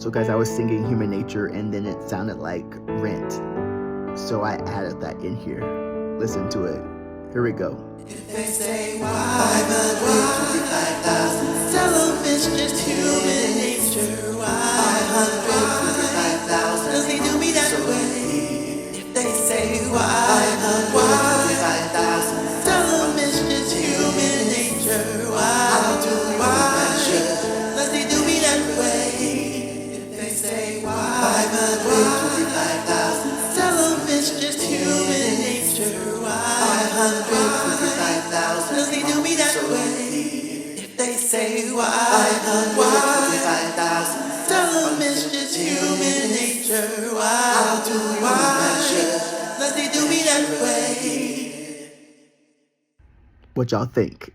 So guys, I was singing Human Nature and then it sounded like Rent. So I added that in here. Listen to it. Here we go. If they say why 525,000, tell them it's just human nature. Why 525,000, does he do me that way? If they say why 525,000, tell them it's just human nature. Why does he do me that way? If they say why 525,000, tell them it's just human nature. Why 525,000, does he do me that way? If they say why 525,000, tell them it's just human nature. Why does he do me that way? What y'all think?